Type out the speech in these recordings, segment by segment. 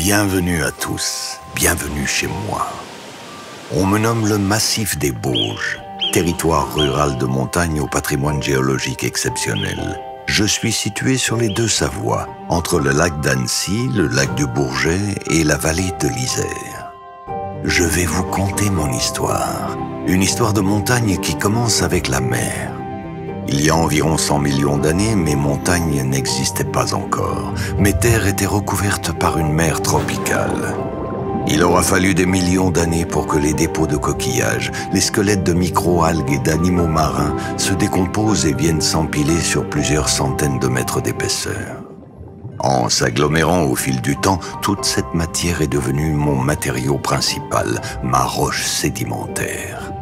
Bienvenue à tous, bienvenue chez moi. On me nomme le Massif des Bauges, territoire rural de montagne au patrimoine géologique exceptionnel. Je suis situé sur les deux Savoies, entre le lac d'Annecy, le lac du Bourget et la vallée de l'Isère. Je vais vous conter mon histoire, une histoire de montagne qui commence avec la mer. Il y a environ 100 millions d'années, mes montagnes n'existaient pas encore. Mes terres étaient recouvertes par une mer tropicale. Il aura fallu des millions d'années pour que les dépôts de coquillages, les squelettes de micro-algues et d'animaux marins se décomposent et viennent s'empiler sur plusieurs centaines de mètres d'épaisseur. En s'agglomérant au fil du temps, toute cette matière est devenue mon matériau principal, ma roche sédimentaire.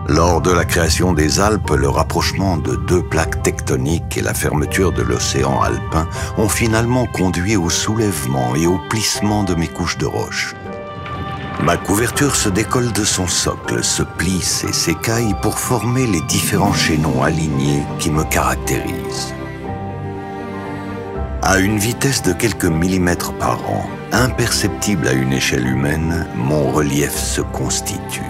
Lors de la création des Alpes, le rapprochement de deux plaques tectoniques et la fermeture de l'océan alpin ont finalement conduit au soulèvement et au plissement de mes couches de roches. Ma couverture se décolle de son socle, se plisse et s'écaille pour former les différents chaînons alignés qui me caractérisent. À une vitesse de quelques millimètres par an, imperceptible à une échelle humaine, mon relief se constitue.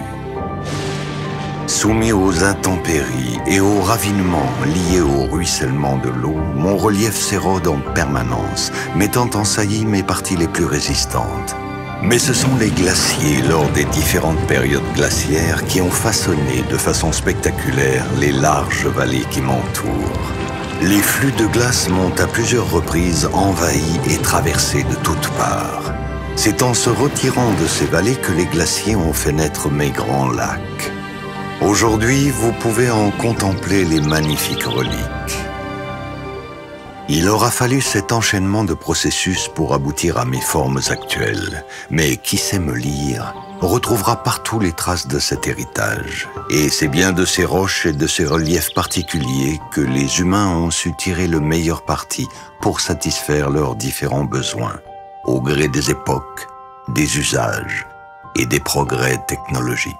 Soumis aux intempéries et aux ravinements liés au ruissellement de l'eau, mon relief s'érode en permanence, mettant en saillie mes parties les plus résistantes. Mais ce sont les glaciers, lors des différentes périodes glaciaires, qui ont façonné de façon spectaculaire les larges vallées qui m'entourent. Les flux de glace m'ont à plusieurs reprises envahi et traversé de toutes parts. C'est en se retirant de ces vallées que les glaciers ont fait naître mes grands lacs. Aujourd'hui, vous pouvez en contempler les magnifiques reliques. Il aura fallu cet enchaînement de processus pour aboutir à mes formes actuelles. Mais qui sait me lire retrouvera partout les traces de cet héritage. Et c'est bien de ces roches et de ces reliefs particuliers que les humains ont su tirer le meilleur parti pour satisfaire leurs différents besoins, au gré des époques, des usages et des progrès technologiques.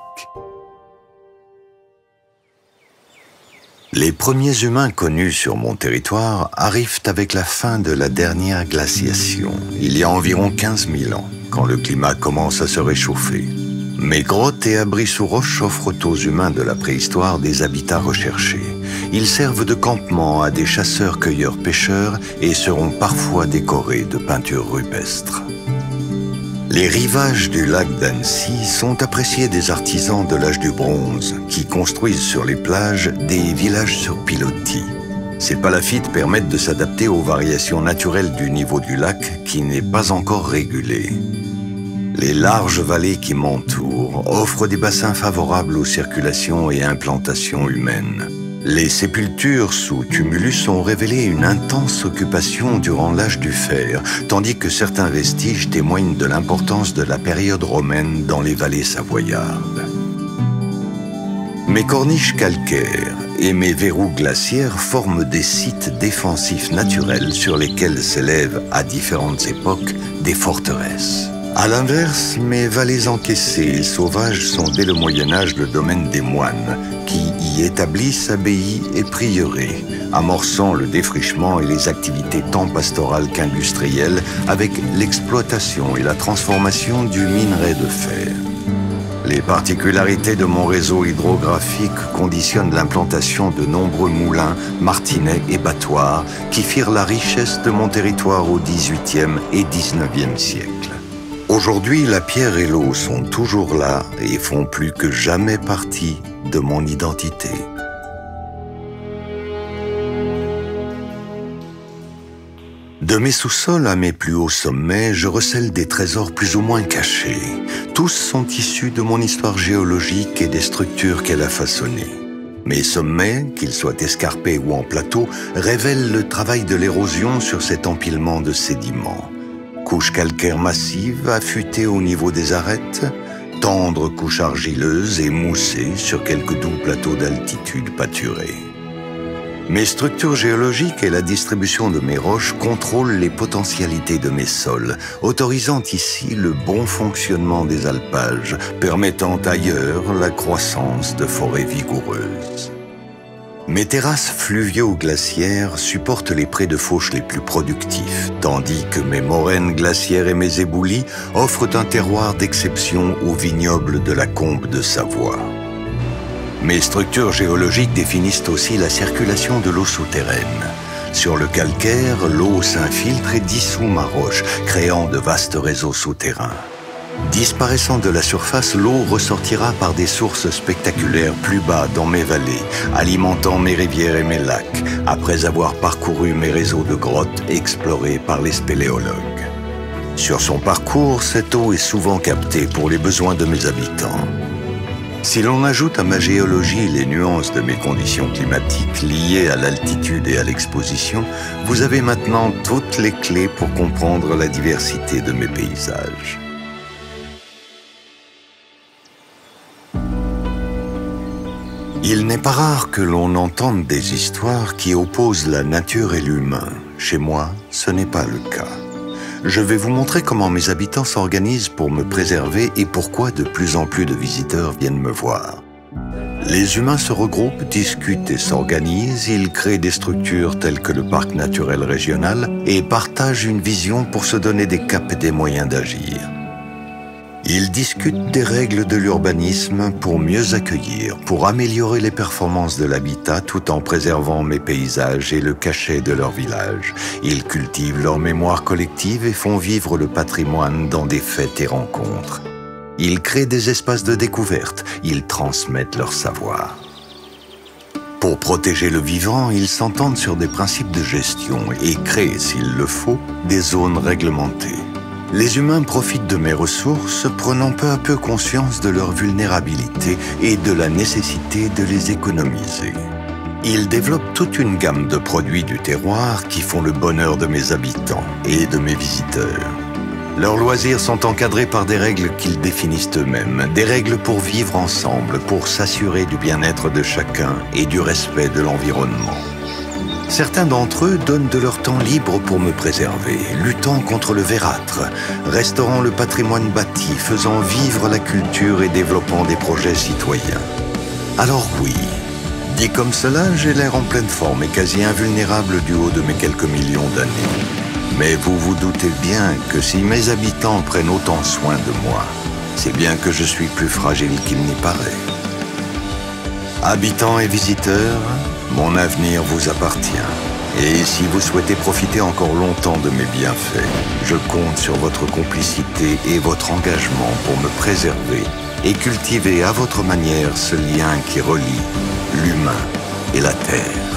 Les premiers humains connus sur mon territoire arrivent avec la fin de la dernière glaciation, il y a environ 15 000 ans, quand le climat commence à se réchauffer. Mes grottes et abris sous roche offrent aux humains de la préhistoire des habitats recherchés. Ils servent de campement à des chasseurs-cueilleurs-pêcheurs et seront parfois décorés de peintures rupestres. Les rivages du lac d'Annecy sont appréciés des artisans de l'âge du bronze qui construisent sur les plages des villages sur pilotis. Ces palafites permettent de s'adapter aux variations naturelles du niveau du lac qui n'est pas encore régulé. Les larges vallées qui m'entourent offrent des bassins favorables aux circulations et implantations humaines. Les sépultures sous tumulus ont révélé une intense occupation durant l'âge du fer, tandis que certains vestiges témoignent de l'importance de la période romaine dans les vallées savoyardes. Mes corniches calcaires et mes verrous glaciaires forment des sites défensifs naturels sur lesquels s'élèvent à différentes époques des forteresses. À l'inverse, mes vallées encaissées et sauvages sont dès le Moyen-Âge le domaine des moines, qui y établissent abbayes et prieurés, amorçant le défrichement et les activités tant pastorales qu'industrielles avec l'exploitation et la transformation du minerai de fer. Les particularités de mon réseau hydrographique conditionnent l'implantation de nombreux moulins, martinets et battoirs qui firent la richesse de mon territoire au XVIIIe et XIXe siècle. Aujourd'hui, la pierre et l'eau sont toujours là et font plus que jamais partie de mon identité. De mes sous-sols à mes plus hauts sommets, je recèle des trésors plus ou moins cachés. Tous sont issus de mon histoire géologique et des structures qu'elle a façonnées. Mes sommets, qu'ils soient escarpés ou en plateau, révèlent le travail de l'érosion sur cet empilement de sédiments. Couches calcaires massives affûtées au niveau des arêtes, tendres couches argileuses et moussées sur quelques doux plateaux d'altitude pâturés. Mes structures géologiques et la distribution de mes roches contrôlent les potentialités de mes sols, autorisant ici le bon fonctionnement des alpages, permettant ailleurs la croissance de forêts vigoureuses. Mes terrasses fluvio-glaciaires supportent les prés de fauche les plus productifs, tandis que mes moraines glaciaires et mes éboulis offrent un terroir d'exception aux vignobles de la Combe de Savoie. Mes structures géologiques définissent aussi la circulation de l'eau souterraine. Sur le calcaire, l'eau s'infiltre et dissout ma roche, créant de vastes réseaux souterrains. Disparaissant de la surface, l'eau ressortira par des sources spectaculaires plus bas dans mes vallées, alimentant mes rivières et mes lacs, après avoir parcouru mes réseaux de grottes explorés par les spéléologues. Sur son parcours, cette eau est souvent captée pour les besoins de mes habitants. Si l'on ajoute à ma géologie les nuances de mes conditions climatiques liées à l'altitude et à l'exposition, vous avez maintenant toutes les clés pour comprendre la diversité de mes paysages. Il n'est pas rare que l'on entende des histoires qui opposent la nature et l'humain. Chez moi, ce n'est pas le cas. Je vais vous montrer comment mes habitants s'organisent pour me préserver et pourquoi de plus en plus de visiteurs viennent me voir. Les humains se regroupent, discutent et s'organisent, ils créent des structures telles que le parc naturel régional et partagent une vision pour se donner des caps et des moyens d'agir. Ils discutent des règles de l'urbanisme pour mieux accueillir, pour améliorer les performances de l'habitat tout en préservant mes paysages et le cachet de leur village. Ils cultivent leur mémoire collective et font vivre le patrimoine dans des fêtes et rencontres. Ils créent des espaces de découverte, ils transmettent leur savoir. Pour protéger le vivant, ils s'entendent sur des principes de gestion et créent, s'il le faut, des zones réglementées. Les humains profitent de mes ressources, prenant peu à peu conscience de leur vulnérabilité et de la nécessité de les économiser. Ils développent toute une gamme de produits du terroir qui font le bonheur de mes habitants et de mes visiteurs. Leurs loisirs sont encadrés par des règles qu'ils définissent eux-mêmes, des règles pour vivre ensemble, pour s'assurer du bien-être de chacun et du respect de l'environnement. Certains d'entre eux donnent de leur temps libre pour me préserver, luttant contre le vérâtre, restaurant le patrimoine bâti, faisant vivre la culture et développant des projets citoyens. Alors oui, dit comme cela, j'ai l'air en pleine forme et quasi invulnérable du haut de mes quelques millions d'années. Mais vous vous doutez bien que si mes habitants prennent autant soin de moi, c'est bien que je suis plus fragile qu'il n'y paraît. Habitants et visiteurs, mon avenir vous appartient. Et si vous souhaitez profiter encore longtemps de mes bienfaits, je compte sur votre complicité et votre engagement pour me préserver et cultiver à votre manière ce lien qui relie l'humain et la terre.